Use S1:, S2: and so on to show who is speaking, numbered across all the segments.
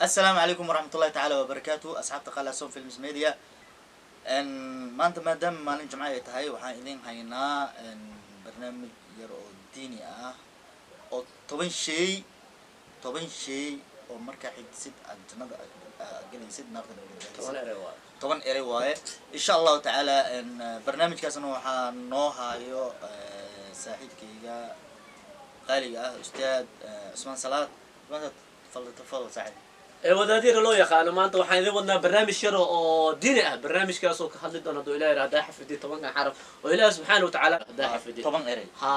S1: السلام عليكم ورحمة الله تعالى وبركاته أصحاب تقال صوم في الميديا إن ما أنت ما دام ما نجمع يتهاي وحايدين هينا إن برنامج يرو ديني أو طبعا شيء أو مركز حد سد الجنة قلنا سد ناخذ طبعا إرواية إن شاء الله تعالى إن برنامج كاسنو نوها يو ساحد كيجا غالي أستاذ عثمان صلاة ماذا تفضل ساحد
S2: wadaadiyada loo yaqaano maanta waxaan idin wadnaa barnaamij yar oo diini ah barnaamijkaas oo ka hadli doona doo ilaahay raada xafidii 10 xaraf oo ilaahay subhanahu wa ta'ala raada xafidii
S1: 10 eray
S2: ha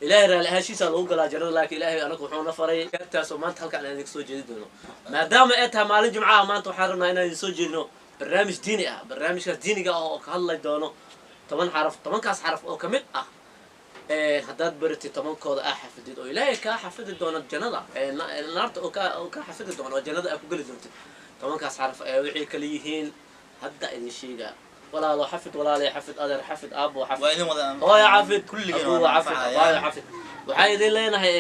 S2: ilaahay raali haashiisa lagu galaa jarada laakiin ilaahay anagu wuxuu na faray taas oo maanta halka aan idin soo jeedi doono maadaama ay tahay maalin jumcaha maanta waxaan rabnaa inaan idin soo jeedino barnaamij diini ah barnaamijkaas diiniga ah oo ka hadlay doono 10 xaraf 10 kaas xaraf oo kamid ah haddaad baratid 10 kooda xafidid oo ilaahay ka xafidi doona jannada naarta oo ka xafidi doona oo jannada ku gali doonto 10 kaas xaraf wixii kala yihiin hadda idin sheega walaalo xafid walaalo xafid adeer xafid aabo xafid
S1: waa idin wada
S2: oo ya xafid
S1: kulligeena waa
S2: xafid waa xafid waxay idin leenahay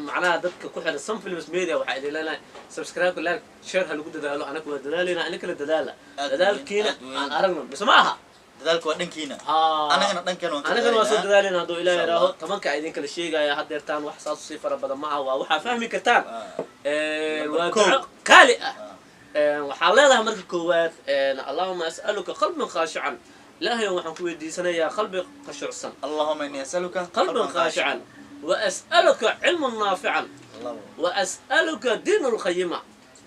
S2: macnaha dadka ku xiran Sun Films Media waxay idin leenahay subscribe like share hal ugu dadaalo anaga waa dadaalina anaga kala dadaalkiina aan aragno bismaaha
S1: dadaalku waa dhankiina anagana dhankeena
S2: waa soo dadaalina haduu ilaahay raaho 10 ka idin kala sheegaya hadeertaan wax saas si fara badan ma aha waa waxa fahmi kartaan waa qaali ah waxa leedahay marka koowaad Allahumma as'aluka qalban khashi'an ilaahay waxaan ku weydiisanayaa qalbi khashuucsan
S1: Allahumma inni as'aluka
S2: qalban khashi'an wa as'aluka ilman nafi'an wa as'aluka dinul qayyima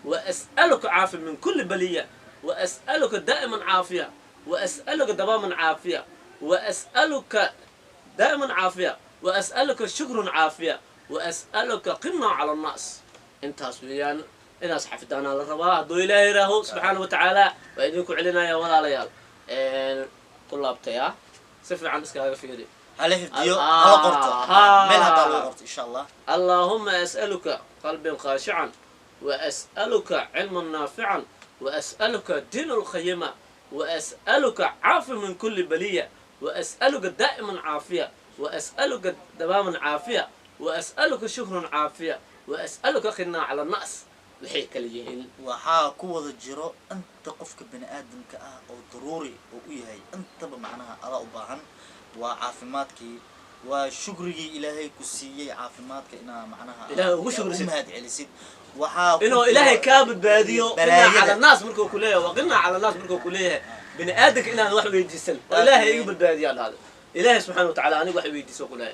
S2: wa as'aluka 'afiya min kulli baliyya wa as'aluka da'iman 'afiya وأسألك دواما عافية وأسألك دائما عافية وأسألك شكر عافية وأسألك قمة على الناس انت سويان الناس حفظنا على الرواح دو إلهي راهو سبحانه وتعالى وإذنكم علينا يا ولا ليال طلاب تيا سفر عن اسكاغا فيدي
S1: عليه فيديو على قرطة من هذا القرط إن شاء الله
S2: اللهم أسألك قلبا خاشعا وأسألك علما نافعا وأسألك دين القيمة وأسألك عافية من كل بلية وأسألك دائما عافية وأسألك دواما عافية وأسألك شكر عافية وأسألك قنا على الناس لحيك ليهن
S1: وحا قوة الجراء أنت قفك بني آدم كأه أو ضروري أو إيهي أنت بمعناها ألا أباعا وعافماتك وشكري إلهي كسيي عافماتك إنها معناها
S2: إلهي وشكر
S1: سيد على سيد
S2: إنه إلهي كابد باديو قلنا على الناس مركو كلية وقلنا على الناس مركو كلية بني آدمك إنها واحد يجسل وإلهي يقبل باديو على هذا إلهي سبحانه وتعالى أنا واحد يجسل كلية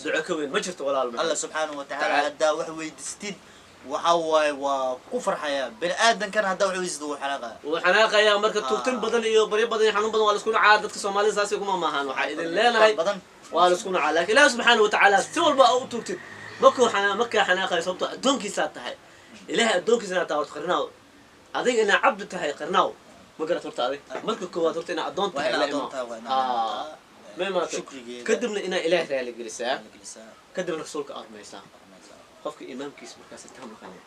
S2: دعاء كوين ما شفت ولا
S1: الله سبحانه وتعالى هدا واحد يجستين وحواي وكفر حياة بني آدم كان هدا واحد يزدو حلاقة
S2: وحلاقة يا مركز توتين بدن إيو بري بدن يحنون بدن والسكون عادتك سومالي ساسي كما ماهان وحا إذن لينا والسكون عادة لكن الله سبحانه وتعالى سوال بقى أو توتين مكة حناقة يصبتها دونكي ساتها إلهي أدونك سنة تاوت قرناو أذيك إن عبد تهاي قرناو ما قرأت ورت هذه مركب كوا تورت إن أدون تهاي ما كدمنا إن إله رأي الجلسة كدمنا رسولك أرميسا خفك إمام كيس مركز التهم خليه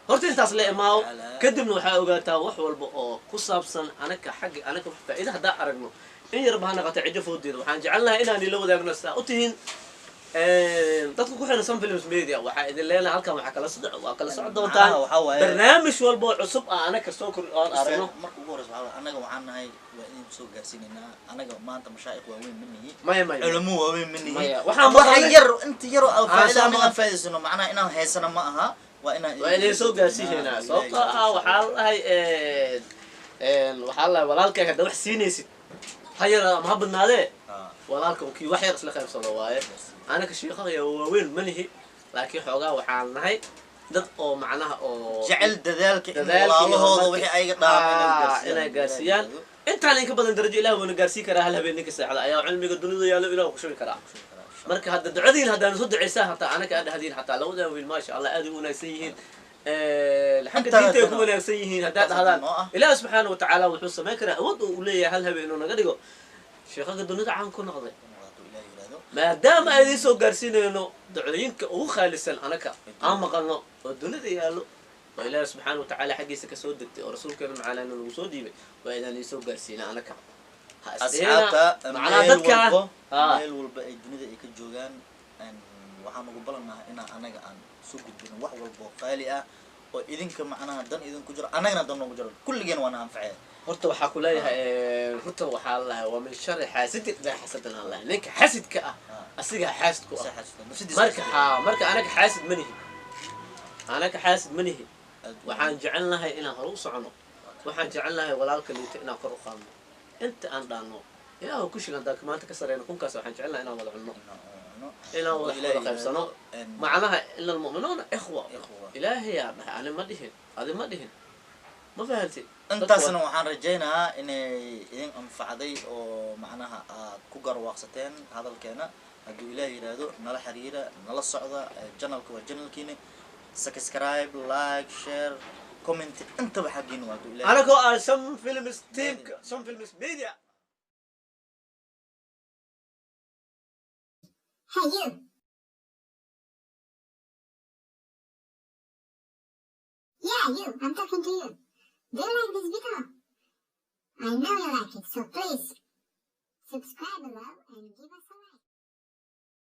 S2: هرت أنت أصل إمام كدمنا وحاول تاوح والبقى قصة بسن أنا كحق أنا كفتا إذا هدا أرجمه إن يربحنا قطع فودي وحنجعلنا إن اللي لو ذاك نسا أتين dadku ku xiran Sun Films Media waxa idin leenahay halkan waxa kala socod doontaan barnaamij walba cusub anaga soo kor aan aragno
S1: markuu ugu horeyso anaga waxaan nahay waa in soo gaarsiinayna anaga maanta mashaayikh waaweyn minni
S2: maya
S1: culimo waaweyn minni
S2: waxaan
S1: waxa yar inta yar oo faa'iido macnaha inaan heesana ma aha waa
S2: inaan soo gaarsiinayna sababtoo ah waxa la walaalkayga hadda wax siinaysid hayar ma badnaadee walaalka kii wax yar isla qaybsado waaye أنا كشيخة يا وين منهي لكن حوجا وحالناهي ضد أو معناها أو
S1: جعل ذلك الله وحي أي قطع
S2: أنا قاسيان أنت عليك بدن درجة إله وأنا قاسي كره هلا بينك الساعة يا علمي قدني يا إله وشو كره مركز هذا دعدين هذا نصد عيسى حتى أنا كأد هذين حتى لو ذا ما شاء الله أدي وناسيين الحق دينته يكون ناسيين هذا إله سبحانه وتعالى وحسه ما كره وضو وليه هلا بينه نقدره شيخة قدني عن كل نقضي ما دام أيدي سو قرسينه دعوينك أو خالصا أنا كأم قلنا الدنيا ديالو وإله سبحانه وتعالى حقي سكسود ورسولك معنا إنه وصودي وإذا نيسو قرسينا أنا كأ
S1: أصحابك
S2: معنا ذاتك
S1: ميل والبقى الدنيا ذيك الجوجان وحنا قبلنا إن أنا عن سوق الدنيا وح والبقالئة oo idinka macnaha dan idinku jiro annagana dan noogu jiro kulligeen waana anfacay
S2: horta waxaa ku leeyahay horta waxaa la waa min sharri xaasidin daa xasadan allah ninka xasidka ah asiga xaasidku ah marka anaga xaasid manihi waxaan jecelnahay inaan hor u socono waxaan jecelnahay walaalka liita inaan kor u qaadno inta aan dhaano ilaahu ku shigan daa maanta ka sareyno kunkaas waxaan jecelnahay inaan wada cunno inaan wada qaybsano macnaha ila almu'minuuna ikhwa ilaahay yaa dhahay ani ma dhihin adi ma dhihin ma fahanti
S1: intaasna waxaan rajaynayaa inay idin anfacday oo macnaha aad ku garwaaqsateen hadalkeena hadduu ilaahay yiraahdo nala xiriira nala socda channelka waa channelkiina subscribe like share comment انت بحقين وادو الى
S2: انا كو some films team some films media
S3: hey you yeah you I'm talking to you do you like this video I know you like it so please subscribe below and give us a like